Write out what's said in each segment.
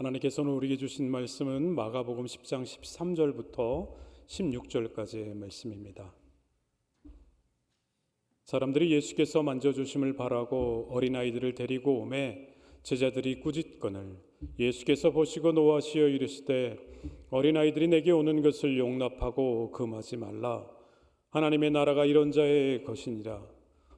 하나님께서는 우리에게 주신 말씀은 마가복음 10장 13절부터 16절까지의 말씀입니다. 사람들이 예수께서 만져주심을 바라고 어린아이들을 데리고 오매 제자들이 꾸짖거늘 예수께서 보시고 노하시어 이르시되 어린아이들이 내게 오는 것을 용납하고 금하지 말라. 하나님의 나라가 이런 자의 것이니라.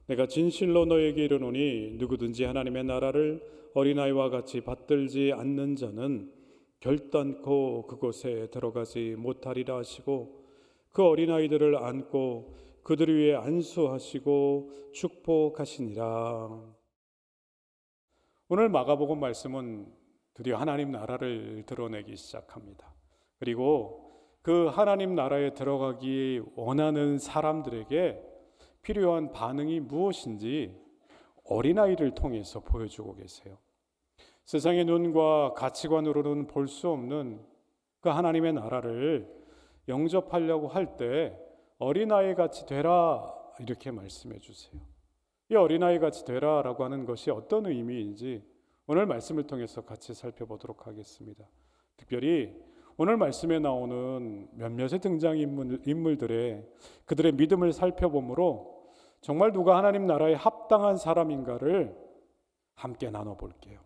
내가 진실로 너에게 이르노니 누구든지 하나님의 나라를 어린아이와 같이 받들지 않는 자는 결단코 그곳에 들어가지 못하리라 하시고 그 어린아이들을 안고 그들 위에 안수하시고 축복하시니라. 오늘 마가복음 말씀은 드디어 하나님 나라를 드러내기 시작합니다. 그리고 그 하나님 나라에 들어가기 원하는 사람들에게 필요한 반응이 무엇인지 어린아이를 통해서 보여주고 계세요. 세상의 눈과 가치관으로는 볼 수 없는 그 하나님의 나라를 영접하려고 할 때 어린아이 같이 되라 이렇게 말씀해 주세요. 이 어린아이 같이 되라라고 하는 것이 어떤 의미인지 오늘 말씀을 통해서 같이 살펴보도록 하겠습니다. 특별히 오늘 말씀에 나오는 몇몇의 등장인물들의 그들의 믿음을 살펴보므로 정말 누가 하나님 나라에 합당한 사람인가를 함께 나눠볼게요.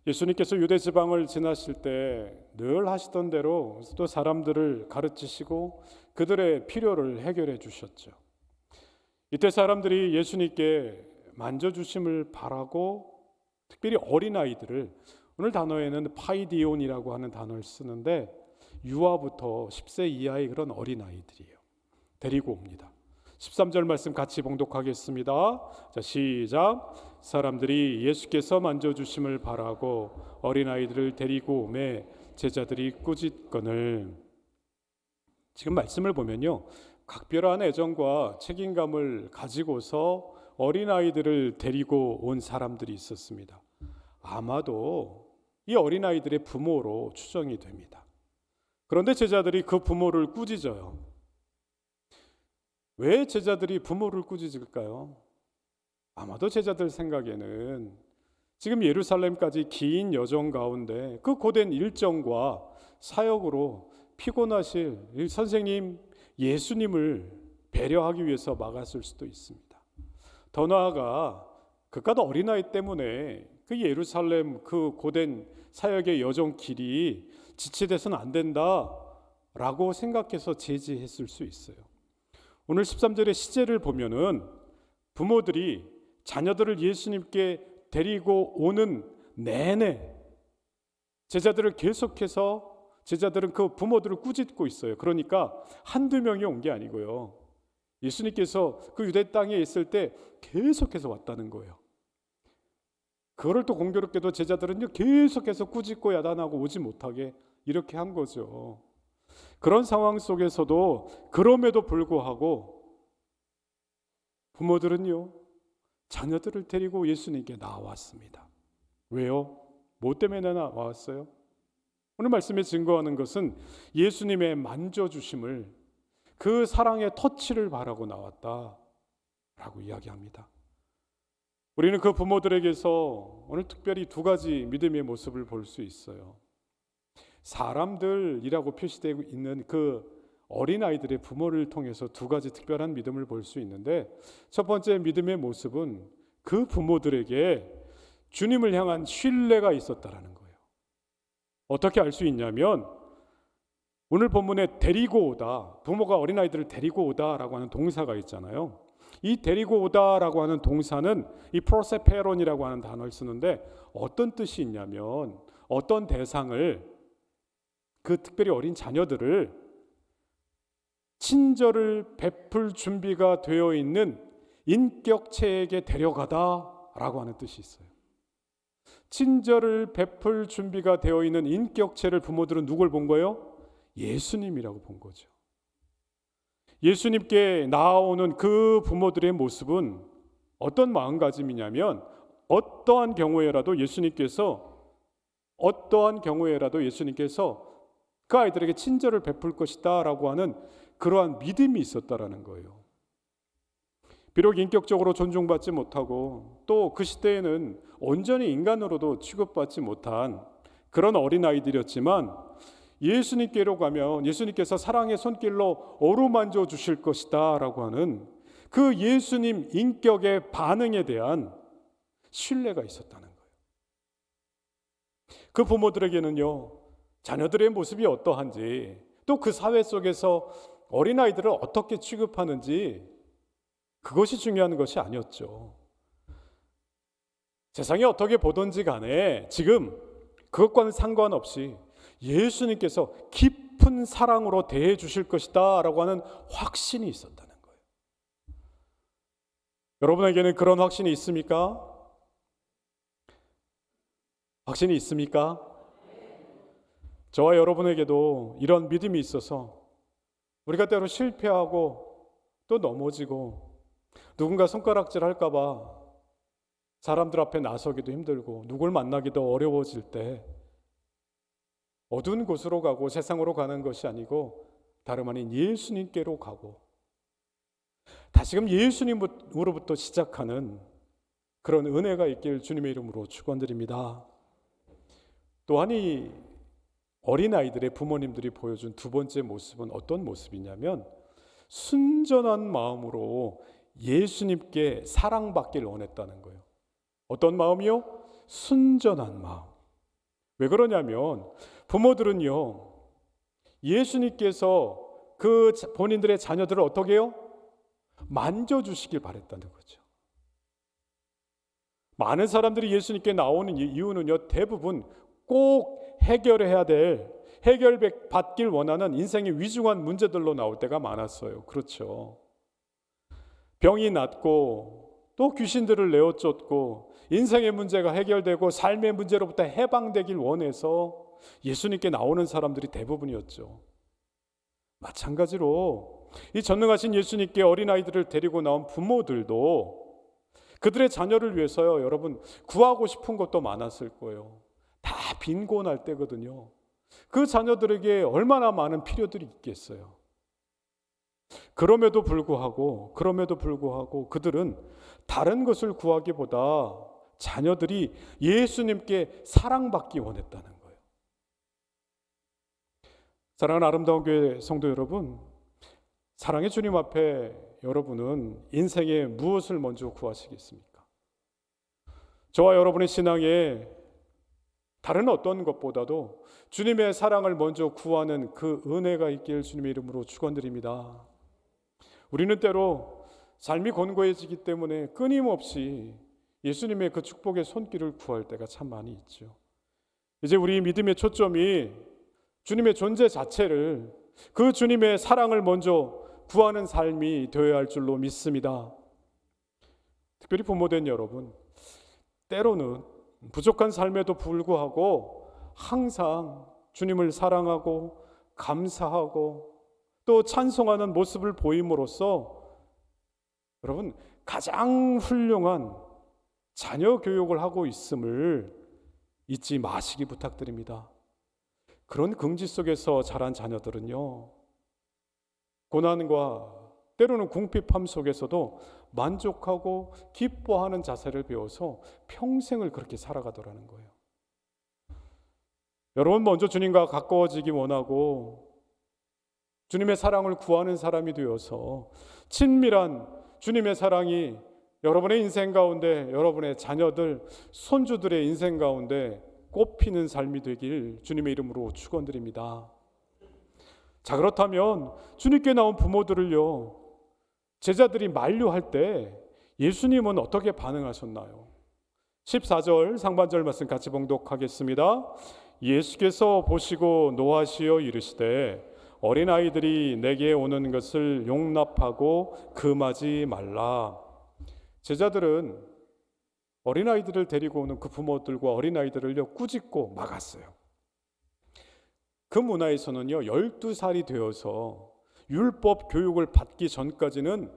예수님께서 유대 지방을 지나실 때 늘 하시던 대로 또 사람들을 가르치시고 그들의 필요를 해결해 주셨죠. 이때 사람들이 예수님께 만져주심을 바라고 특별히 어린아이들을, 오늘 단어에는 파이디온이라고 하는 단어를 쓰는데 유아부터 10세 이하의 그런 어린아이들이에요. 데리고 옵니다. 13절 말씀 같이 봉독하겠습니다. 자, 시작. 사람들이 예수께서 만져주심을 바라고 어린아이들을 데리고 오매 제자들이 꾸짖거늘. 지금 말씀을 보면요, 각별한 애정과 책임감을 가지고서 어린아이들을 데리고 온 사람들이 있었습니다. 아마도 이 어린아이들의 부모로 추정이 됩니다. 그런데 제자들이 그 부모를 꾸짖어요. 왜 제자들이 부모를 꾸짖을까요? 아마도 제자들 생각에는 지금 예루살렘까지 긴 여정 가운데 그 고된 일정과 사역으로 피곤하실 선생님 예수님을 배려하기 위해서 막았을 수도 있습니다. 더 나아가 그깟 어린아이 때문에 그 예루살렘 그 고된 사역의 여정 길이 지체돼서는 안 된다라고 생각해서 제지했을 수 있어요. 오늘 13절의 시제를 보면은 부모들이 자녀들을 예수님께 데리고 오는 내내 제자들을 계속해서 제자들은 그 부모들을 꾸짖고 있어요. 그러니까 한두 명이 온 게 아니고요. 예수님께서 그 유대 땅에 있을 때 계속해서 왔다는 거예요. 그거를 또 공교롭게도 제자들은요 계속해서 꾸짖고 야단하고 오지 못하게 이렇게 한 거죠. 그런 상황 속에서도 그럼에도 불구하고 부모들은요 자녀들을 데리고 예수님께 나왔습니다. 왜요? 뭐 때문에 나왔어요? 오늘 말씀에 증거하는 것은 예수님의 만져주심을, 그 사랑의 터치를 바라고 나왔다라고 이야기합니다. 우리는 그 부모들에게서 오늘 특별히 두 가지 믿음의 모습을 볼 수 있어요. 사람들이라고 표시되고 있는 그 어린아이들의 부모를 통해서 두 가지 특별한 믿음을 볼 수 있는데, 첫 번째 믿음의 모습은 그 부모들에게 주님을 향한 신뢰가 있었다라는 거예요. 어떻게 알 수 있냐면 오늘 본문에 데리고 오다, 부모가 어린아이들을 데리고 오다라고 하는 동사가 있잖아요. 이 데리고 오다라고 하는 동사는 이 프로세페론이라고 하는 단어를 쓰는데 어떤 뜻이 있냐면 어떤 대상을, 그 특별히 어린 자녀들을 친절을 베풀 준비가 되어 있는 인격체에게 데려가다라고 하는 뜻이 있어요. 친절을 베풀 준비가 되어 있는 인격체를 부모들은 누굴 본 거예요? 예수님이라고 본 거죠. 예수님께 나아오는 그 부모들의 모습은 어떤 마음가짐이냐면 어떠한 경우에라도 예수님께서 그 아이들에게 친절을 베풀 것이다 라고 하는 그러한 믿음이 있었다라는 거예요. 비록 인격적으로 존중받지 못하고 또 그 시대에는 온전히 인간으로도 취급받지 못한 그런 어린아이들이었지만 예수님께로 가면 예수님께서 사랑의 손길로 어루만져 주실 것이다 라고 하는 그 예수님 인격의 반응에 대한 신뢰가 있었다는 거예요. 그 부모들에게는요, 자녀들의 모습이 어떠한지, 또 그 사회 속에서 어린아이들을 어떻게 취급하는지, 그것이 중요한 것이 아니었죠. 세상이 어떻게 보든지 간에 지금 그것과는 상관없이 예수님께서 깊은 사랑으로 대해 주실 것이다 라고 하는 확신이 있었다는 거예요. 여러분에게는 그런 확신이 있습니까? 확신이 있습니까? 저와 여러분에게도 이런 믿음이 있어서 우리가 때로 실패하고 또 넘어지고 누군가 손가락질 할까봐 사람들 앞에 나서기도 힘들고 누굴 만나기도 어려워질 때 어두운 곳으로 가고 세상으로 가는 것이 아니고 다름 아닌 예수님께로 가고 다시금 예수님으로부터 시작하는 그런 은혜가 있길 주님의 이름으로 축원드립니다. 또한 이 어린아이들의 부모님들이 보여준 두 번째 모습은 어떤 모습이냐면 순전한 마음으로 예수님께 사랑받길 원했다는 거예요. 어떤 마음이요? 순전한 마음. 왜 그러냐면 부모들은요, 예수님께서 그 본인들의 자녀들을 어떻게 해요? 만져주시길 바랬다는 거죠. 많은 사람들이 예수님께 나오는 이유는요, 대부분 꼭 해결해야 될, 해결받길 원하는 인생의 위중한 문제들로 나올 때가 많았어요. 그렇죠. 병이 낫고 또 귀신들을 내어쫓고 인생의 문제가 해결되고 삶의 문제로부터 해방되길 원해서 예수님께 나오는 사람들이 대부분이었죠. 마찬가지로 이 전능하신 예수님께 어린아이들을 데리고 나온 부모들도 그들의 자녀를 위해서요, 여러분 구하고 싶은 것도 많았을 거예요. 다 빈곤할 때거든요. 그 자녀들에게 얼마나 많은 필요들이 있겠어요. 그럼에도 불구하고 그들은 다른 것을 구하기보다 자녀들이 예수님께 사랑받기 원했다는 거예요. 사랑하는 아름다운 교회 성도 여러분, 사랑의 주님 앞에 여러분은 인생에 무엇을 먼저 구하시겠습니까? 저와 여러분의 신앙에 다른 어떤 것보다도 주님의 사랑을 먼저 구하는 그 은혜가 있길 주님의 이름으로 축원드립니다. 우리는 때로 삶이 곤고해지기 때문에 끊임없이 예수님의 그 축복의 손길을 구할 때가 참 많이 있죠. 이제 우리 믿음의 초점이 주님의 존재 자체를, 그 주님의 사랑을 먼저 구하는 삶이 되어야 할 줄로 믿습니다. 특별히 부모된 여러분, 때로는 부족한 삶에도 불구하고 항상 주님을 사랑하고 감사하고 또 찬송하는 모습을 보임으로써 여러분 가장 훌륭한 자녀 교육을 하고 있음을 잊지 마시기 부탁드립니다. 그런 긍지 속에서 자란 자녀들은요, 고난과 때로는 궁핍함 속에서도 만족하고 기뻐하는 자세를 배워서 평생을 그렇게 살아가더라는 거예요. 여러분 먼저 주님과 가까워지기 원하고 주님의 사랑을 구하는 사람이 되어서 친밀한 주님의 사랑이 여러분의 인생 가운데, 여러분의 자녀들, 손주들의 인생 가운데 꽃피는 삶이 되길 주님의 이름으로 축원드립니다. 자, 그렇다면 주님께 나온 부모들을요, 제자들이 만류할 때 예수님은 어떻게 반응하셨나요? 14절 상반절 말씀 같이 봉독하겠습니다. 예수께서 보시고 노하시어 이르시되 어린아이들이 내게 오는 것을 용납하고 금하지 말라. 제자들은 어린아이들을 데리고 오는 그 부모들과 어린아이들을요 꾸짖고 막았어요. 그 문화에서는요 12살이 되어서 율법 교육을 받기 전까지는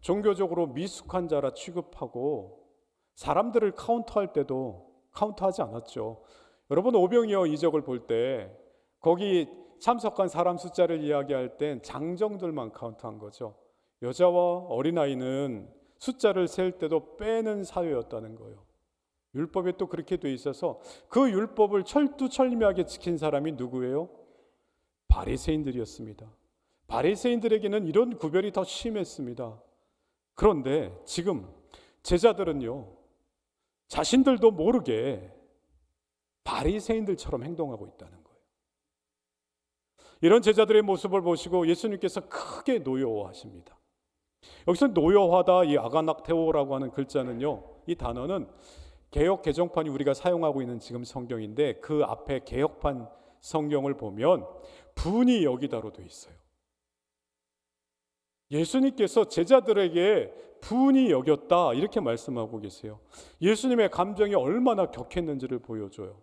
종교적으로 미숙한 자라 취급하고 사람들을 카운트할 때도 카운트하지 않았죠. 여러분 오병이어 이적을 볼 때 거기 참석한 사람 숫자를 이야기할 땐 장정들만 카운트한 거죠. 여자와 어린아이는 숫자를 셀 때도 빼는 사회였다는 거예요. 율법에 또 그렇게 돼 있어서 그 율법을 철두철미하게 지킨 사람이 누구예요? 바리새인들이었습니다. 바리새인들에게는 이런 구별이 더 심했습니다. 그런데 지금 제자들은요, 자신들도 모르게 바리새인들처럼 행동하고 있다는 거예요. 이런 제자들의 모습을 보시고 예수님께서 크게 노여워하십니다. 여기서 노여하다, 이 아가낙테오라고 하는 글자는요, 이 단어는 개역 개정판이 우리가 사용하고 있는 지금 성경인데 그 앞에 개역판 성경을 보면 분이 여기다로 되어 있어요. 예수님께서 제자들에게 분이 여겼다 이렇게 말씀하고 계세요. 예수님의 감정이 얼마나 격했는지를 보여줘요.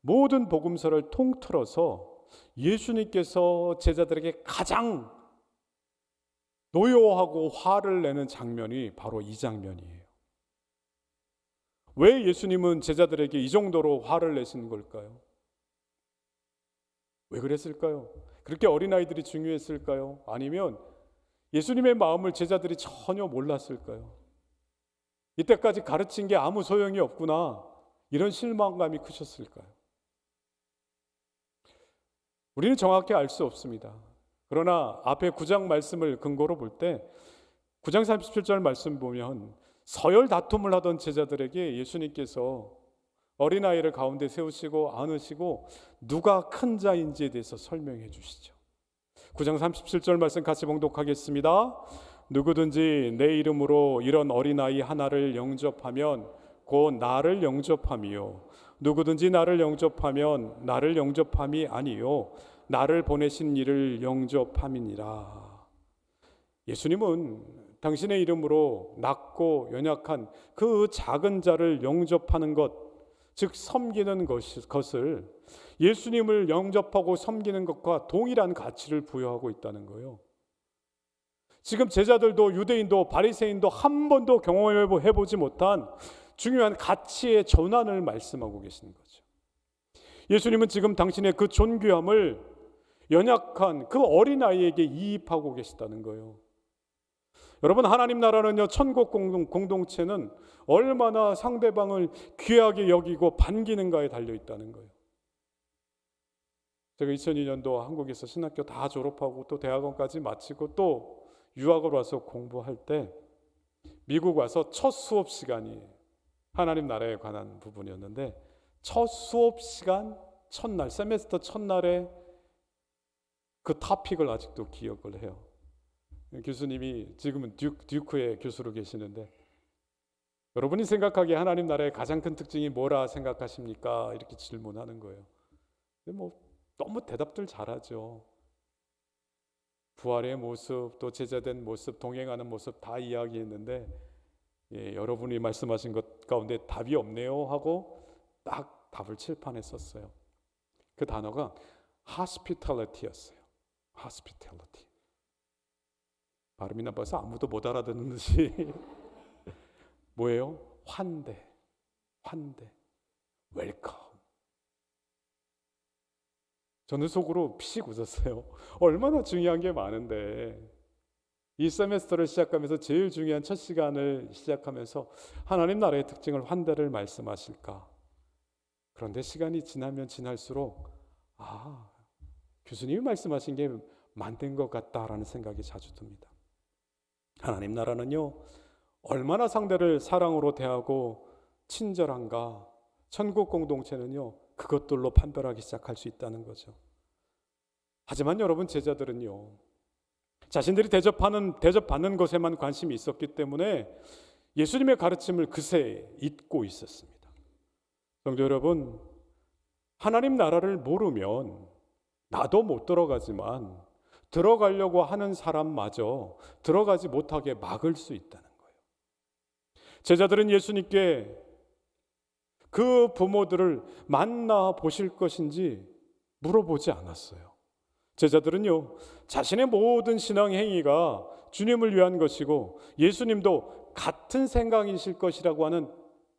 모든 복음서를 통틀어서 예수님께서 제자들에게 가장 노여워하고 화를 내는 장면이 바로 이 장면이에요. 왜 예수님은 제자들에게 이 정도로 화를 내신 걸까요? 왜 그랬을까요? 그렇게 어린아이들이 중요했을까요? 아니면 예수님의 마음을 제자들이 전혀 몰랐을까요? 이때까지 가르친 게 아무 소용이 없구나, 이런 실망감이 크셨을까요? 우리는 정확히 알 수 없습니다. 그러나 앞에 9장 말씀을 근거로 볼 때 9장 37절 말씀 보면 서열 다툼을 하던 제자들에게 예수님께서 어린아이를 가운데 세우시고 안으시고 누가 큰 자인지에 대해서 설명해 주시죠. 9장 37절 말씀 같이 봉독하겠습니다. 누구든지 내 이름으로 이런 어린아이 하나를 영접하면 곧 나를 영접함이요, 누구든지 나를 영접하면 나를 영접함이 아니요 나를 보내신 이를 영접함이니라. 예수님은 당신의 이름으로 낮고 연약한 그 작은 자를 영접하는 것, 즉 섬기는 것을 예수님을 영접하고 섬기는 것과 동일한 가치를 부여하고 있다는 거예요. 지금 제자들도 유대인도 바리새인도 한 번도 경험해보지 못한 중요한 가치의 전환을 말씀하고 계시는 거죠. 예수님은 지금 당신의 그 존귀함을 연약한 그 어린아이에게 이입하고 계시다는 거예요. 여러분, 하나님 나라는요, 천국 공동체는 얼마나 상대방을 귀하게 여기고 반기는가에 달려 있다는 거예요. 제가 2002년도 한국에서 신학교 다 졸업하고 또 대학원까지 마치고 또 유학을 와서 공부할 때 미국 와서 첫 수업 시간이 하나님 나라에 관한 부분이었는데, 첫 수업 시간 첫날, 세메스터 첫날에 그 토픽을 아직도 기억을 해요. 교수님이 지금은 듀크의 교수로 계시는데, 여러분이 생각하기에 하나님 나라의 가장 큰 특징이 뭐라 생각하십니까? 이렇게 질문하는 거예요. 근데 너무 대답들 잘하죠. 부활의 모습, 또 제자된 모습, 동행하는 모습 다 이야기했는데, 여러분이 말씀하신 것 가운데 답이 없네요 하고 딱 답을 칠판에 썼어요. 그 단어가 hospitality였어요. hospitality. 발음이 나빠서 아무도 못 알아듣는 듯이 뭐예요? 환대, 웰컴. 저는 속으로 피식 웃었어요. 얼마나 중요한 게 많은데, 이 세메스터를 시작하면서 제일 중요한 첫 시간을 시작하면서 하나님 나라의 특징을 환대를 말씀하실까? 그런데 시간이 지나면 지날수록 교수님이 말씀하신 게 맞는 것 같다라는 생각이 자주 듭니다. 하나님 나라는요, 얼마나 상대를 사랑으로 대하고 친절한가, 천국 공동체는요 그것들로 판별하기 시작할 수 있다는 거죠. 하지만 여러분, 제자들은요 자신들이 대접받는 것에만 관심이 있었기 때문에 예수님의 가르침을 그새 잊고 있었습니다. 성도 여러분, 하나님 나라를 모르면 나도 못 들어가지만 들어가려고 하는 사람마저 들어가지 못하게 막을 수 있다는 거예요. 제자들은 예수님께 그 부모들을 만나 보실 것인지 물어보지 않았어요. 제자들은요, 자신의 모든 신앙 행위가 주님을 위한 것이고 예수님도 같은 생각이실 것이라고 하는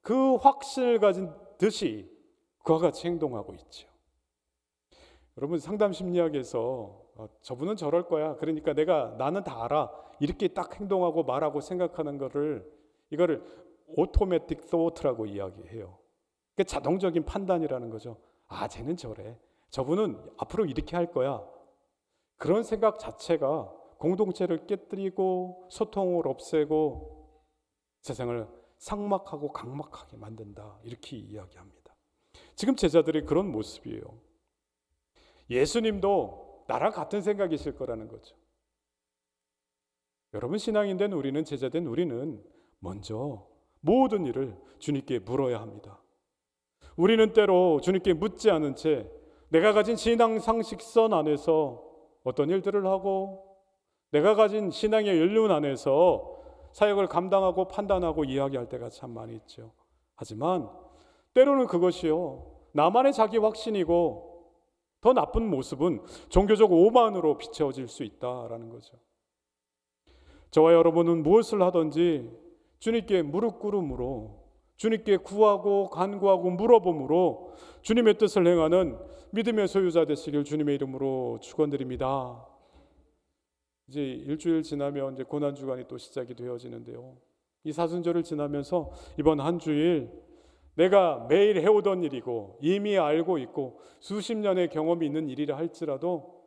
그 확신을 가진 듯이 그와 같이 행동하고 있죠. 여러분, 상담 심리학에서 저분은 저럴 거야, 그러니까 나는 다 알아, 이렇게 딱 행동하고 말하고 생각하는 이거를 오토매틱 소트라고 이야기해요. 그게 자동적인 판단이라는 거죠. 아, 쟤는 저래. 저분은 앞으로 이렇게 할 거야. 그런 생각 자체가 공동체를 깨뜨리고 소통을 없애고 세상을 삭막하고 각막하게 만든다. 이렇게 이야기합니다. 지금 제자들이 그런 모습이에요. 예수님도 나랑 같은 생각이실 거라는 거죠. 여러분, 신앙인된 우리는, 제자된 우리는 먼저 모든 일을 주님께 물어야 합니다. 우리는 때로 주님께 묻지 않은 채 내가 가진 신앙 상식선 안에서 어떤 일들을 하고 내가 가진 신앙의 연륜 안에서 사역을 감당하고 판단하고 이야기할 때가 참 많이 있죠. 하지만 때로는 그것이요, 나만의 자기 확신이고 더 나쁜 모습은 종교적 오만으로 비춰질 수 있다라는 거죠. 저와 여러분은 무엇을 하든지 주님께 무릎 꿇음으로, 주님께 구하고 간구하고 물어봄으로 주님의 뜻을 행하는 믿음의 소유자 되시길 주님의 이름으로 축원드립니다. 이제 일주일 지나면 이제 고난주간이 또 시작이 되어지는데요. 이 사순절을 지나면서 이번 한 주일 내가 매일 해오던 일이고 이미 알고 있고 수십 년의 경험이 있는 일이라 할지라도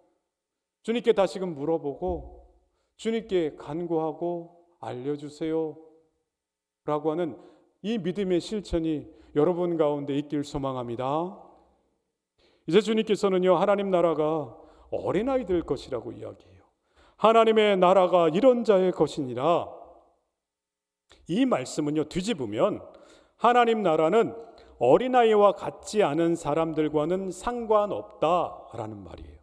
주님께 다시금 물어보고 주님께 간구하고 알려주세요 라고 하는 이 믿음의 실천이 여러분 가운데 있길 소망합니다. 이제 주님께서는요, 하나님 나라가 어린아이 될 것이라고 이야기해요. 하나님의 나라가 이런 자의 것이니라. 이 말씀은요, 뒤집으면 하나님 나라는 어린아이와 같지 않은 사람들과는 상관없다라는 말이에요.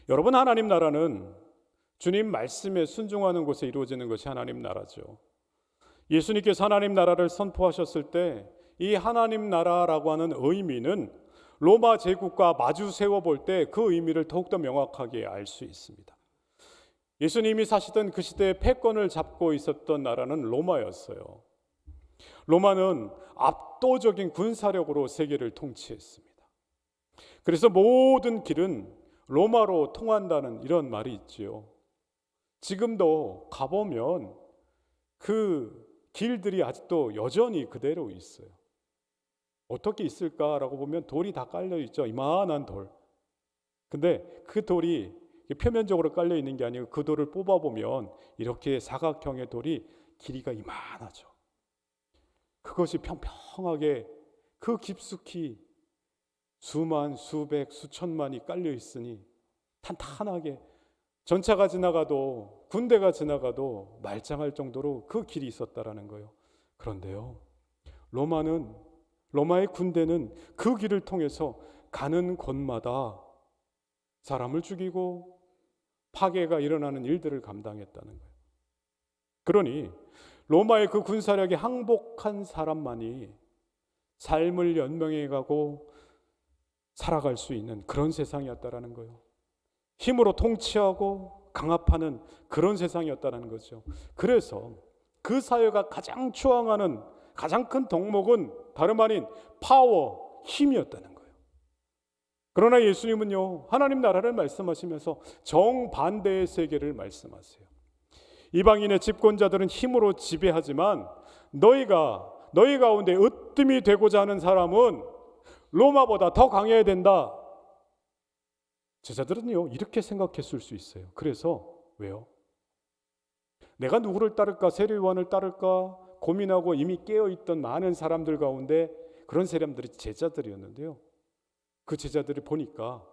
여러분, 하나님 나라는 주님 말씀에 순종하는 곳에 이루어지는 것이 하나님 나라죠. 예수님께서 하나님 나라를 선포하셨을 때 이 하나님 나라라고 하는 의미는 로마 제국과 마주 세워볼 때 그 의미를 더욱더 명확하게 알 수 있습니다. 예수님이 사시던 그 시대에 패권을 잡고 있었던 나라는 로마였어요. 로마는 압도적인 군사력으로 세계를 통치했습니다. 그래서 모든 길은 로마로 통한다는 이런 말이 있지요. 지금도 가보면 그 길들이 아직도 여전히 그대로 있어요. 어떻게 있을까라고 보면 돌이 다 깔려 있죠. 이만한 돌. 근데 그 돌이 표면적으로 깔려 있는 게 아니고 그 돌을 뽑아보면 이렇게 사각형의 돌이 길이가 이만하죠. 그것이 평평하게 그 깊숙이 수만, 수백, 수천만이 깔려 있으니 탄탄하게 전차가 지나가도 군대가 지나가도 말짱할 정도로 그 길이 있었다라는 거예요. 그런데요, 로마의 군대는 그 길을 통해서 가는 곳마다 사람을 죽이고 파괴가 일어나는 일들을 감당했다는 거예요. 그러니 로마의 그 군사력에 항복한 사람만이 삶을 연명해 가고 살아갈 수 있는 그런 세상이었다라는 거예요. 힘으로 통치하고 강압하는 그런 세상이었다는 거죠. 그래서 그 사회가 가장 추앙하는 가장 큰 덕목은 다름 아닌 파워, 힘이었다는 거예요. 그러나 예수님은요, 하나님 나라를 말씀하시면서 정반대의 세계를 말씀하세요. 이방인의 집권자들은 힘으로 지배하지만 너희 가운데 으뜸이 되고자 하는 사람은 로마보다 더 강해야 된다. 제자들은요, 이렇게 생각했을 수 있어요. 그래서 왜요? 내가 누구를 따를까, 세례요한을 따를까 고민하고 이미 깨어있던 많은 사람들 가운데 그런 사람들이 제자들이었는데요, 그 제자들이 보니까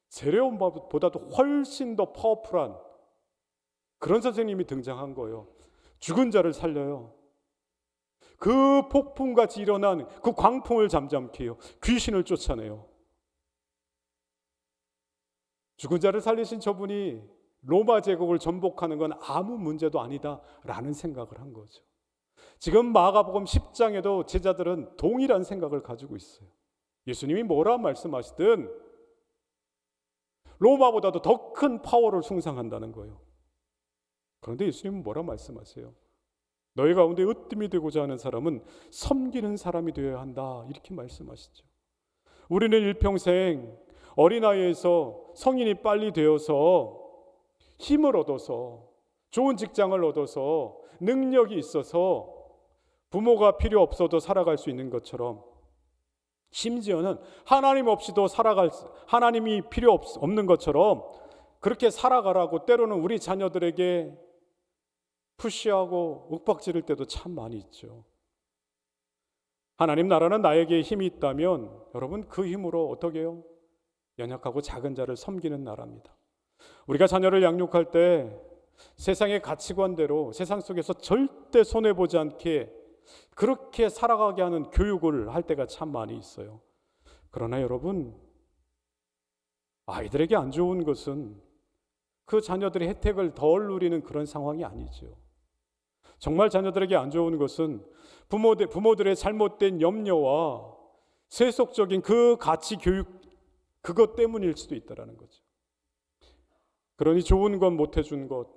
세례요한보다도 훨씬 더 파워풀한 그런 선생님이 등장한 거예요. 죽은 자를 살려요. 그 폭풍같이 일어난 그 광풍을 잠잠케 해요. 귀신을 쫓아내요. 죽은 자를 살리신 저분이 로마 제국을 전복하는 건 아무 문제도 아니다라는 생각을 한 거죠. 지금 마가복음 10장에도 제자들은 동일한 생각을 가지고 있어요. 예수님이 뭐라 말씀하시든 로마보다도 더 큰 파워를 숭상한다는 거예요. 그런데 예수님은 뭐라 말씀하세요? 너희 가운데 으뜸이 되고자 하는 사람은 섬기는 사람이 되어야 한다, 이렇게 말씀하시죠. 우리는 일평생 어린아이에서 성인이 빨리 되어서 힘을 얻어서 좋은 직장을 얻어서 능력이 있어서 부모가 필요 없어도 살아갈 수 있는 것처럼, 심지어는 하나님이 필요 없는 것처럼 그렇게 살아가라고 때로는 우리 자녀들에게 푸시하고 윽박지를 때도 참 많이 있죠. 하나님 나라는 나에게 힘이 있다면 여러분, 그 힘으로 어떻게 해요? 연약하고 작은 자를 섬기는 나라입니다. 우리가 자녀를 양육할 때 세상의 가치관대로 세상 속에서 절대 손해보지 않게 그렇게 살아가게 하는 교육을 할 때가 참 많이 있어요. 그러나 여러분, 아이들에게 안 좋은 것은 그 자녀들의 혜택을 덜 누리는 그런 상황이 아니죠. 정말 자녀들에게 안 좋은 것은 부모들의 잘못된 염려와 세속적인 그 가치 교육, 그것 때문일 수도 있다는 거죠. 그러니 좋은 건 못 해준 것,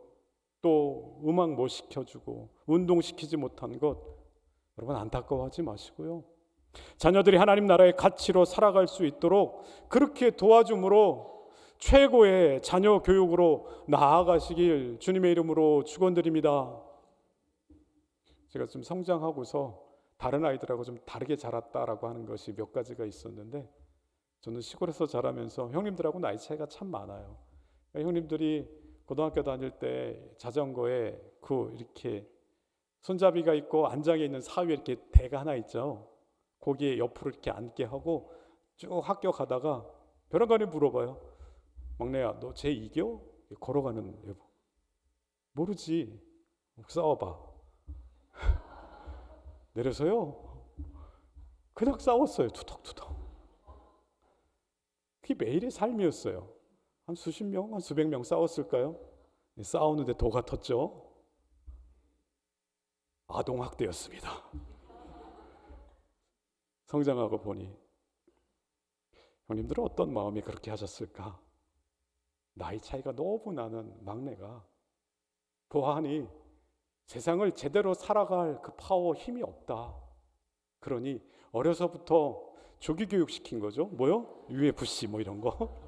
또 음악 못 시켜주고 운동시키지 못한 것, 여러분 안타까워하지 마시고요. 자녀들이 하나님 나라의 가치로 살아갈 수 있도록 그렇게 도와줌으로 최고의 자녀 교육으로 나아가시길 주님의 이름으로 축원드립니다. 제가 좀 성장하고서 다른 아이들하고 좀 다르게 자랐다라고 하는 것이 몇 가지가 있었는데, 저는 시골에서 자라면서 형님들하고 나이 차이가 참 많아요. 형님들이 고등학교 다닐 때 자전거에 이렇게 손잡이가 있고 안장에 있는 사위에 이렇게 대가 하나 있죠. 거기에 옆으로 이렇게 앉게 하고 쭉 학교 가다가 벼랑간에 물어봐요. 막내야, 너 쟤 이겨? 걸어가는 여보. 모르지. 싸워봐. 내려서요. 그냥 싸웠어요. 투덕투덕. 그게 매일의 삶이었어요. 한 수십 명, 한 수백 명 싸웠을까요? 싸우는데 도 같았죠. 아동학대였습니다. 성장하고 보니 형님들은 어떤 마음이 그렇게 하셨을까? 나이 차이가 너무 나는 막내가 보아하니 세상을 제대로 살아갈 그 파워, 힘이 없다. 그러니 어려서부터 조기 교육 시킨 거죠. 뭐요? UFC 뭐 이런 거.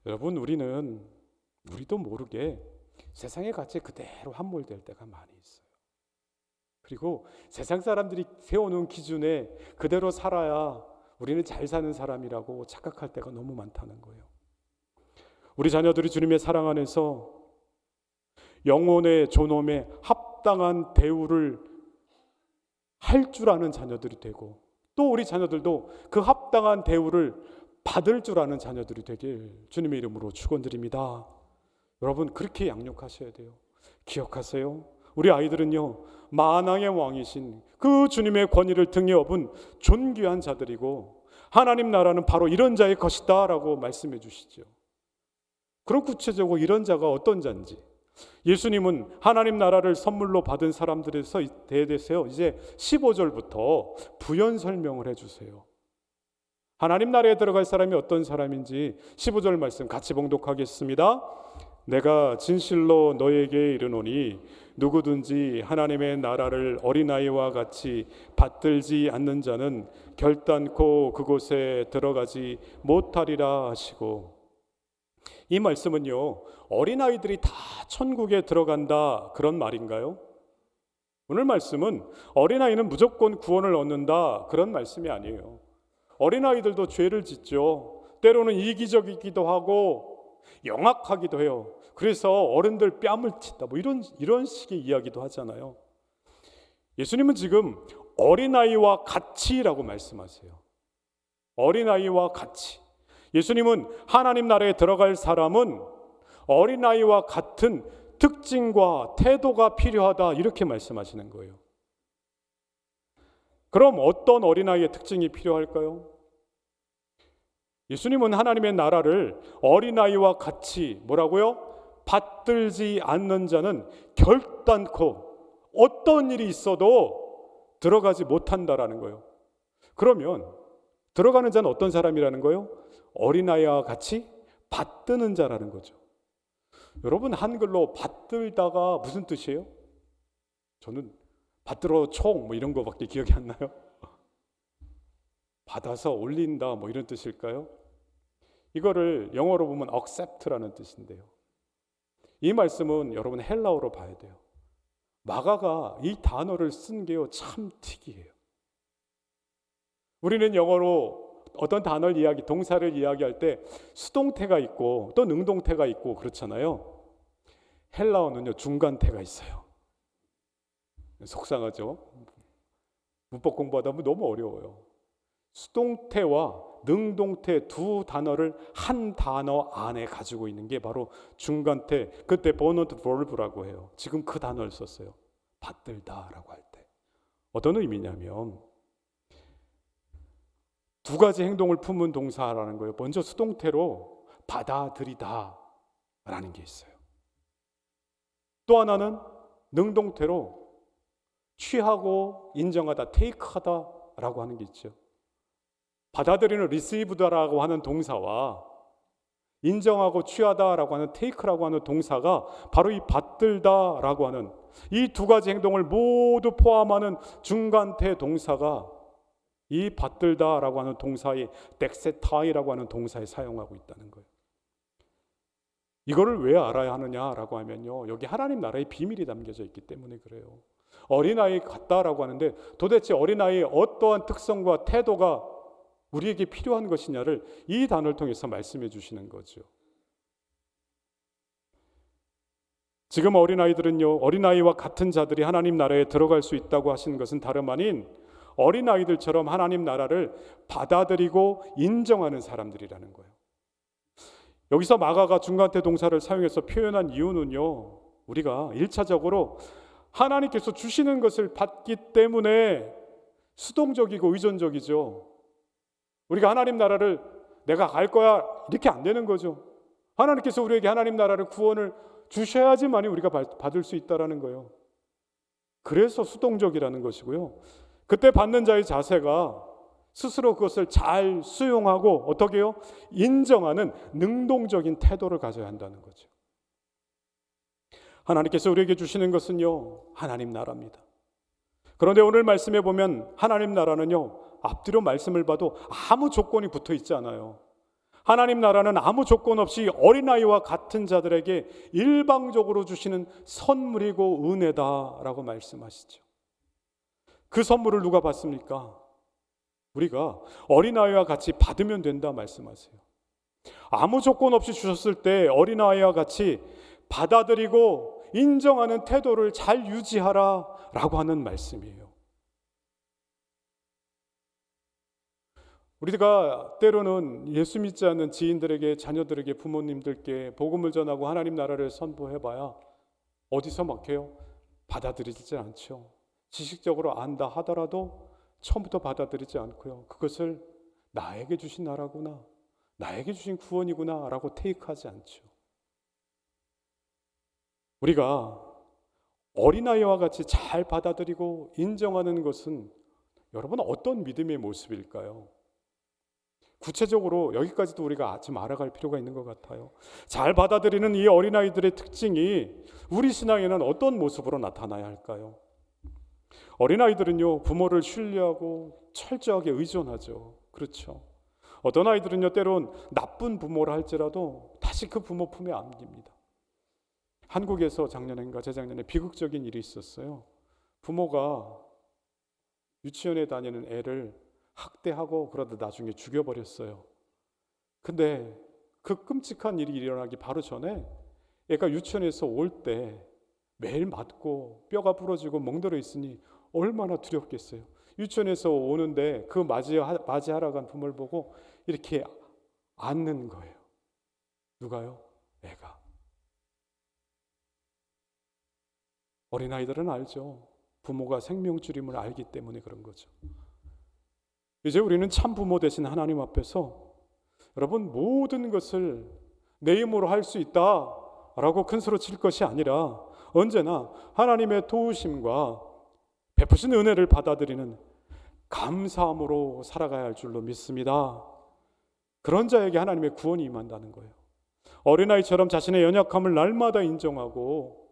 여러분, 우리도 모르게 세상의 가치에 그대로 함몰될 때가 많이 있어요. 그리고 세상 사람들이 세워놓은 기준에 그대로 살아야 우리는 잘 사는 사람이라고 착각할 때가 너무 많다는 거예요. 우리 자녀들이 주님의 사랑 안에서 영혼의 존엄에 합당한 대우를 할 줄 아는 자녀들이 되고, 또 우리 자녀들도 그 합당한 대우를 받을 줄 아는 자녀들이 되길 주님의 이름으로 축원드립니다. 여러분, 그렇게 양육하셔야 돼요. 기억하세요. 우리 아이들은요, 만왕의 왕이신 그 주님의 권위를 등에 업은 존귀한 자들이고 하나님 나라는 바로 이런 자의 것이다 라고 말씀해 주시죠. 그럼 구체적으로 이런 자가 어떤 자인지, 예수님은 하나님 나라를 선물로 받은 사람들에 대해서 이제 15절부터 부연 설명을 해주세요. 하나님 나라에 들어갈 사람이 어떤 사람인지 15절 말씀 같이 봉독하겠습니다. 내가 진실로 너에게 이르노니 누구든지 하나님의 나라를 어린아이와 같이 받들지 않는 자는 결단코 그곳에 들어가지 못하리라 하시고, 이 말씀은요, 어린아이들이 다 천국에 들어간다 그런 말인가요? 오늘 말씀은 어린아이는 무조건 구원을 얻는다 그런 말씀이 아니에요. 어린아이들도 죄를 짓죠. 때로는 이기적이기도 하고 영악하기도 해요. 그래서 어른들 뺨을 친다 뭐 이런 식의 이야기도 하잖아요. 예수님은 지금 어린아이와 같이라고 말씀하세요. 어린아이와 같이. 예수님은 하나님 나라에 들어갈 사람은 어린아이와 같은 특징과 태도가 필요하다 이렇게 말씀하시는 거예요. 그럼 어떤 어린아이의 특징이 필요할까요? 예수님은 하나님의 나라를 어린아이와 같이 뭐라고요? 받들지 않는 자는 결단코 어떤 일이 있어도 들어가지 못한다라는 거예요. 그러면 들어가는 자는 어떤 사람이라는 거예요? 어린아이와 같이 받드는 자라는 거죠. 여러분, 한글로 받들다가 무슨 뜻이에요? 저는 받들어 총 뭐 이런 거밖에 기억이 안 나요. 받아서 올린다 뭐 이런 뜻일까요? 이거를 영어로 보면 accept라는 뜻인데요. 이 말씀은 여러분 헬라어로 봐야 돼요. 마가가 이 단어를 쓴 게요 참 특이해요. 우리는 영어로 어떤 단어를 동사를 이야기할 때 수동태가 있고 또 능동태가 있고 그렇잖아요. 헬라어는요 중간태가 있어요. 속상하죠. 문법 공부하다 보면 너무 어려워요. 수동태와 능동태 두 단어를 한 단어 안에 가지고 있는 게 바로 중간태, 그때 버넌트 벌브라고 해요. 지금 그 단어를 썼어요. 받들다라고 할 때. 어떤 의미냐면 두 가지 행동을 품은 동사라는 거예요. 먼저 수동태로 받아들이다 라는 게 있어요. 또 하나는 능동태로 취하고 인정하다, 테이크하다 라고 하는 게 있죠. 받아들이는 receive다라고 하는 동사와 인정하고 취하다라고 하는 take라고 하는 동사가 바로 이 받들다라고 하는 이 두 가지 행동을 모두 포함하는 중간태 동사가 이 받들다라고 하는 동사의 덱세타이라고 하는 동사에 사용하고 있다는 거예요. 이거를 왜 알아야 하느냐라고 하면요, 여기 하나님 나라의 비밀이 담겨져 있기 때문에 그래요. 어린아이 같다라고 하는데 도대체 어린아이의 어떠한 특성과 태도가 우리에게 필요한 것이냐를 이 단어를 통해서 말씀해 주시는 거죠. 지금 어린아이들은요, 어린아이와 같은 자들이 하나님 나라에 들어갈 수 있다고 하신 것은 다름 아닌 어린아이들처럼 하나님 나라를 받아들이고 인정하는 사람들이라는 거예요. 여기서 마가가 중간태 동사를 사용해서 표현한 이유는요, 우리가 1차적으로 하나님께서 주시는 것을 받기 때문에 수동적이고 의존적이죠. 우리가 하나님 나라를 내가 갈 거야 이렇게 안 되는 거죠. 하나님께서 우리에게 하나님 나라를 구원을 주셔야지만이 우리가 받을 수 있다라는 거예요. 그래서 수동적이라는 것이고요. 그때 받는 자의 자세가 스스로 그것을 잘 수용하고 어떻게 해요? 인정하는 능동적인 태도를 가져야 한다는 거죠. 하나님께서 우리에게 주시는 것은요, 하나님 나라입니다. 그런데 오늘 말씀해 보면 하나님 나라는요, 앞뒤로 말씀을 봐도 아무 조건이 붙어 있지 않아요. 하나님 나라는 아무 조건 없이 어린아이와 같은 자들에게 일방적으로 주시는 선물이고 은혜다라고 말씀하시죠. 그 선물을 누가 받습니까? 우리가 어린아이와 같이 받으면 된다 말씀하세요. 아무 조건 없이 주셨을 때 어린아이와 같이 받아들이고 인정하는 태도를 잘 유지하라라고 하는 말씀이에요. 우리가 때로는 예수 믿지 않는 지인들에게, 자녀들에게, 부모님들께 복음을 전하고 하나님 나라를 선포해봐야 어디서 막혀요? 받아들이지 않죠. 지식적으로 안다 하더라도 처음부터 받아들이지 않고요, 그것을 나에게 주신 나라구나, 나에게 주신 구원이구나 라고 테이크하지 않죠. 우리가 어린아이와 같이 잘 받아들이고 인정하는 것은 여러분 어떤 믿음의 모습일까요? 구체적으로 여기까지도 우리가 좀 알아갈 필요가 있는 것 같아요. 잘 받아들이는 이 어린아이들의 특징이 우리 신앙에는 어떤 모습으로 나타나야 할까요? 어린아이들은요, 부모를 신뢰하고 철저하게 의존하죠. 그렇죠. 어떤 아이들은요, 때론 나쁜 부모라 할지라도 다시 그 부모 품에 안깁니다. 한국에서 작년인가 재작년에 비극적인 일이 있었어요. 부모가 유치원에 다니는 애를 학대하고 그러다 나중에 죽여버렸어요. 근데 그 끔찍한 일이 일어나기 바로 전에 애가 유치원에서 올 때 매일 맞고 뼈가 부러지고 멍들어 있으니 얼마나 두렵겠어요. 유치원에서 오는데 그 맞이하러 간 부모를 보고 이렇게 앉는 거예요. 누가요? 애가. 어린아이들은 알죠. 부모가 생명줄임을 알기 때문에 그런 거죠. 이제 우리는 참 부모 되신 하나님 앞에서 여러분 모든 것을 내 힘으로 할 수 있다라고 큰 소리 칠 것이 아니라 언제나 하나님의 도우심과 베푸신 은혜를 받아들이는 감사함으로 살아가야 할 줄로 믿습니다. 그런 자에게 하나님의 구원이 임한다는 거예요. 어린아이처럼 자신의 연약함을 날마다 인정하고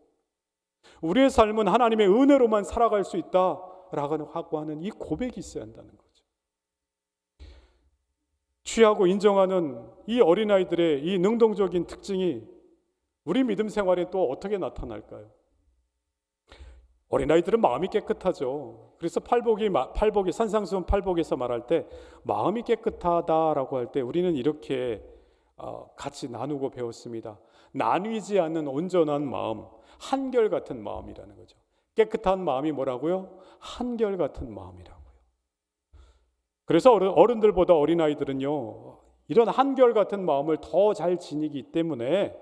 우리의 삶은 하나님의 은혜로만 살아갈 수 있다라고 하는 이 고백이 있어야 한다는 거죠. 취하고 인정하는 이 어린아이들의 이 능동적인 특징이 우리 믿음 생활에 또 어떻게 나타날까요? 어린아이들은 마음이 깨끗하죠. 그래서 팔복이 산상수훈 팔복에서 말할 때 마음이 깨끗하다라고 할 때 우리는 이렇게 같이 나누고 배웠습니다. 나뉘지 않는 온전한 마음, 한결같은 마음이라는 거죠. 깨끗한 마음이 뭐라고요? 한결같은 마음이라고요. 그래서 어른들보다 어린아이들은요, 이런 한결같은 마음을 더 잘 지니기 때문에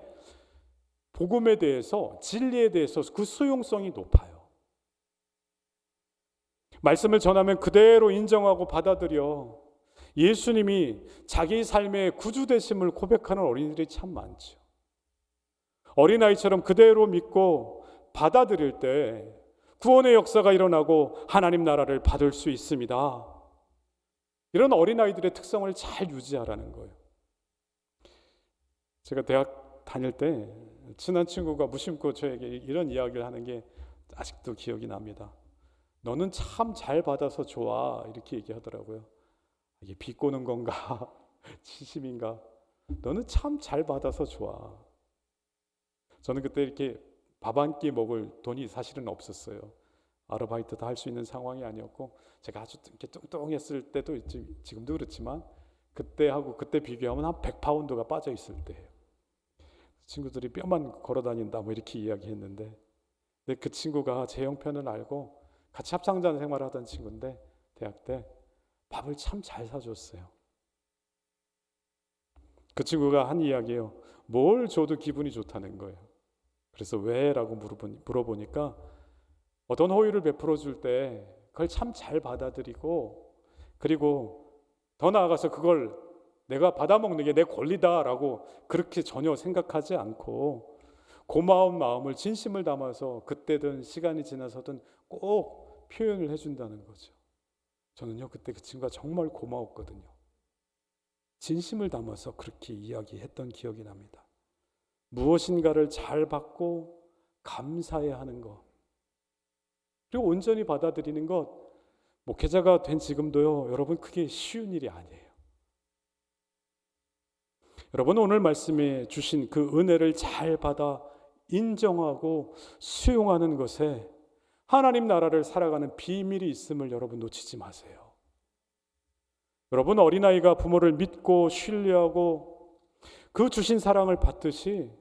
복음에 대해서, 진리에 대해서 그 수용성이 높아요. 말씀을 전하면 그대로 인정하고 받아들여 예수님이 자기 삶의 구주 되심을 고백하는 어린이들이 참 많죠. 어린아이처럼 그대로 믿고 받아들일 때 구원의 역사가 일어나고 하나님 나라를 받을 수 있습니다. 이런 어린아이들의 특성을 잘 유지하라는 거예요. 제가 대학 다닐 때 친한 친구가 무심코 저에게 이런 이야기를 하는 게 아직도 기억이 납니다. 너는 참 잘 받아서 좋아, 이렇게 얘기하더라고요. 이게 비꼬는 건가 진심인가? 너는 참 잘 받아서 좋아. 저는 그때 이렇게 밥 한 끼 먹을 돈이 사실은 없었어요. 아르바이트도 할 수 있는 상황이 아니었고, 제가 아주 이렇게 뚱뚱했을 때도 지금도 그렇지만 그때하고 그때 비교하면 한 100파운드가 빠져 있을 때예요. 친구들이 뼈만 걸어 다닌다 뭐 이렇게 이야기했는데, 근데 그 친구가 제 형편을 알고 같이 합창단 생활을 하던 친구인데 대학 때 밥을 참 잘 사줬어요. 그 친구가 한 이야기예요. 뭘 줘도 기분이 좋다는 거예요. 그래서 왜? 라고 물어보니까 어떤 호의를 베풀어 줄 때 그걸 참 잘 받아들이고, 그리고 더 나아가서 그걸 내가 받아먹는 게 내 권리다라고 그렇게 전혀 생각하지 않고 고마운 마음을 진심을 담아서 그때든 시간이 지나서든 꼭 표현을 해준다는 거죠. 저는요 그때 그 친구가 정말 고마웠거든요. 진심을 담아서 그렇게 이야기했던 기억이 납니다. 무엇인가를 잘 받고 감사해야 하는 것, 그리고 온전히 받아들이는 것, 목회자가 된 지금도요 여러분 그게 쉬운 일이 아니에요. 여러분 오늘 말씀에 주신 그 은혜를 잘 받아 인정하고 수용하는 것에 하나님 나라를 살아가는 비밀이 있음을 여러분 놓치지 마세요. 여러분 어린아이가 부모를 믿고 신뢰하고 그 주신 사랑을 받듯이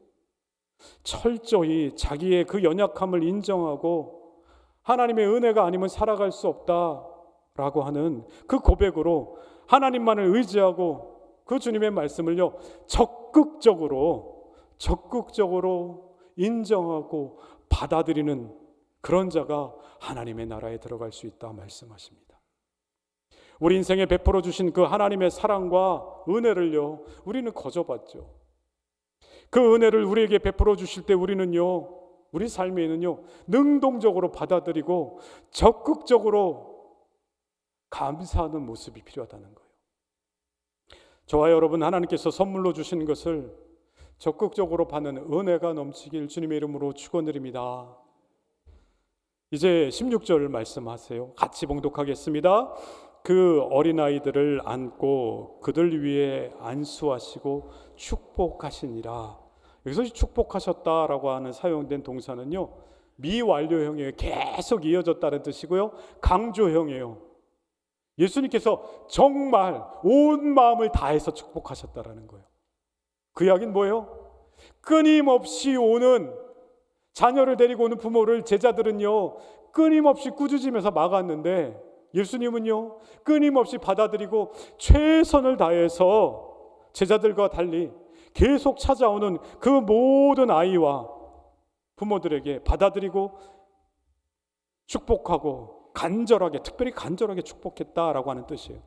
철저히 자기의 그 연약함을 인정하고 하나님의 은혜가 아니면 살아갈 수 없다라고 하는 그 고백으로 하나님만을 의지하고 그 주님의 말씀을요 적극적으로 인정하고 받아들이는 그런 자가 하나님의 나라에 들어갈 수 있다 말씀하십니다. 우리 인생에 베풀어 주신 그 하나님의 사랑과 은혜를요 우리는 거저봤죠. 그 은혜를 우리에게 베풀어 주실 때 우리는요 우리 삶에는요 능동적으로 받아들이고 적극적으로 감사하는 모습이 필요하다는 거예요. 저와 여러분 하나님께서 선물로 주신 것을 적극적으로 받는 은혜가 넘치길 주님의 이름으로 축원드립니다. 이제 16절 말씀하세요. 같이 봉독하겠습니다. 그 어린아이들을 안고 그들 위에 안수하시고 축복하시니라. 여기서 축복하셨다라고 하는 사용된 동사는요 미완료형이에요. 계속 이어졌다는 뜻이고요 강조형이에요. 예수님께서 정말 온 마음을 다해서 축복하셨다라는 거예요. 그 이야기는 뭐예요? 끊임없이 오는 자녀를 데리고 오는 부모를 제자들은요 끊임없이 꾸짖으면서 막았는데 예수님은요 끊임없이 받아들이고 최선을 다해서 제자들과 달리 계속 찾아오는 그 모든 아이와 부모들에게 받아들이고 축복하고 간절하게, 특별히 간절하게 축복했다라고 하는 뜻이에요.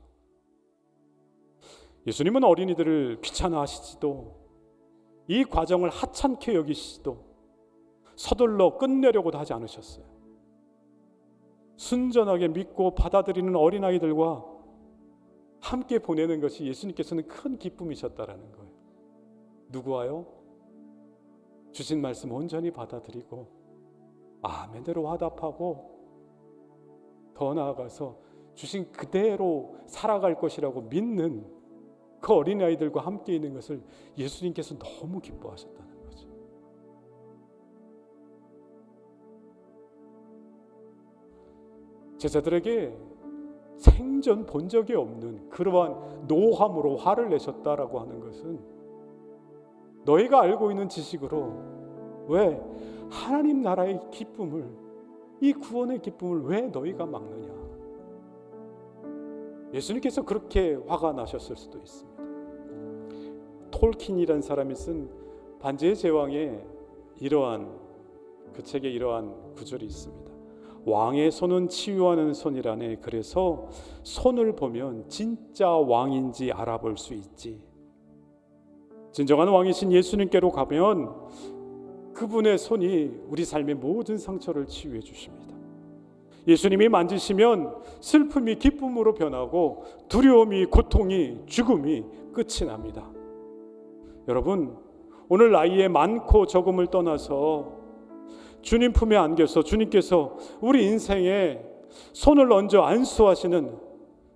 예수님은 어린이들을 귀찮아하시지도 이 과정을 하찮게 여기시지도 서둘러 끝내려고도 하지 않으셨어요. 순전하게 믿고 받아들이는 어린아이들과 함께 보내는 것이 예수님께서는 큰 기쁨이셨다라는 거예요. 누구와요? 주신 말씀 온전히 받아들이고 아멘대로 화답하고 더 나아가서 주신 그대로 살아갈 것이라고 믿는 그 어린아이들과 함께 있는 것을 예수님께서 너무 기뻐하셨다는 거죠. 제자들에게 생전 본 적이 없는 그러한 노함으로 화를 내셨다라고 하는 것은 너희가 알고 있는 지식으로 왜 하나님 나라의 기쁨을, 이 구원의 기쁨을 왜 너희가 막느냐. 예수님께서 그렇게 화가 나셨을 수도 있습니다. 톨킨이라는 사람이 쓴 반지의 제왕에 이러한, 그 책에 이러한 구절이 있습니다. 왕의 손은 치유하는 손이라네. 그래서 손을 보면 진짜 왕인지 알아볼 수 있지. 진정한 왕이신 예수님께로 가면 그분의 손이 우리 삶의 모든 상처를 치유해 주십니다. 예수님이 만지시면 슬픔이 기쁨으로 변하고 두려움이, 고통이, 죽음이 끝이 납니다. 여러분, 오늘 나이의 많고 적음을 떠나서 주님 품에 안겨서 주님께서 우리 인생에 손을 얹어 안수하시는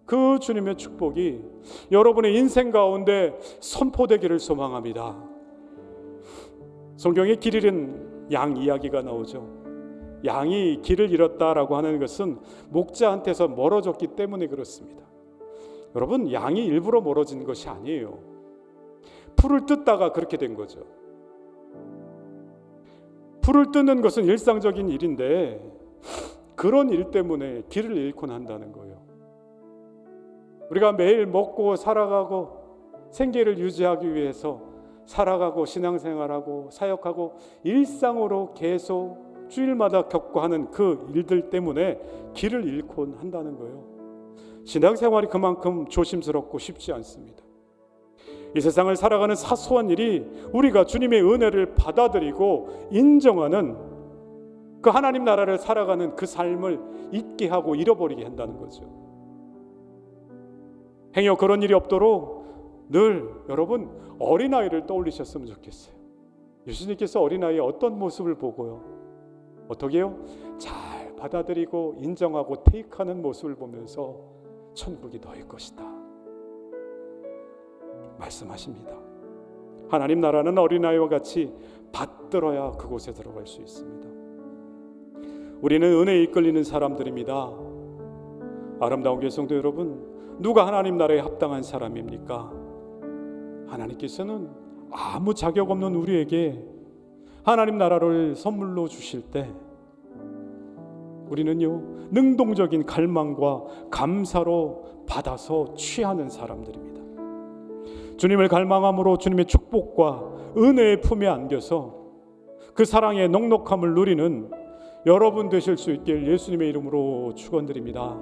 그 주님의 축복이 여러분의 인생 가운데 선포되기를 소망합니다. 성경에 길 잃은 양 이야기가 나오죠. 양이 길을 잃었다라고 하는 것은 목자한테서 멀어졌기 때문에 그렇습니다. 여러분, 양이 일부러 멀어진 것이 아니에요. 풀을 뜯다가 그렇게 된 거죠. 풀을 뜯는 것은 일상적인 일인데 그런 일 때문에 길을 잃곤 한다는 거예요. 우리가 매일 먹고 살아가고 생계를 유지하기 위해서 살아가고 신앙생활하고 사역하고 일상으로 계속 주일마다 겪고 하는 그 일들 때문에 길을 잃곤 한다는 거예요. 신앙생활이 그만큼 조심스럽고 쉽지 않습니다. 이 세상을 살아가는 사소한 일이 우리가 주님의 은혜를 받아들이고 인정하는 그 하나님 나라를 살아가는 그 삶을 잊게 하고 잃어버리게 한다는 거죠. 행여 그런 일이 없도록 늘 여러분 어린아이를 떠올리셨으면 좋겠어요. 예수님께서 어린아이의 어떤 모습을 보고요, 어떻게 해요? 잘 받아들이고 인정하고 테이크하는 모습을 보면서 천국이 너희 것이다 말씀하십니다. 하나님 나라는 어린아이와 같이 받들어야 그곳에 들어갈 수 있습니다. 우리는 은혜에 이끌리는 사람들입니다. 아름다운 개성도 여러분, 누가 하나님 나라에 합당한 사람입니까? 하나님께서는 아무 자격 없는 우리에게 하나님 나라를 선물로 주실 때 우리는요, 능동적인 갈망과 감사로 받아서 취하는 사람들입니다. 주님을 갈망함으로 주님의 축복과 은혜의 품에 안겨서 그 사랑의 넉넉함을 누리는 여러분 되실 수 있길 예수님의 이름으로 축원드립니다.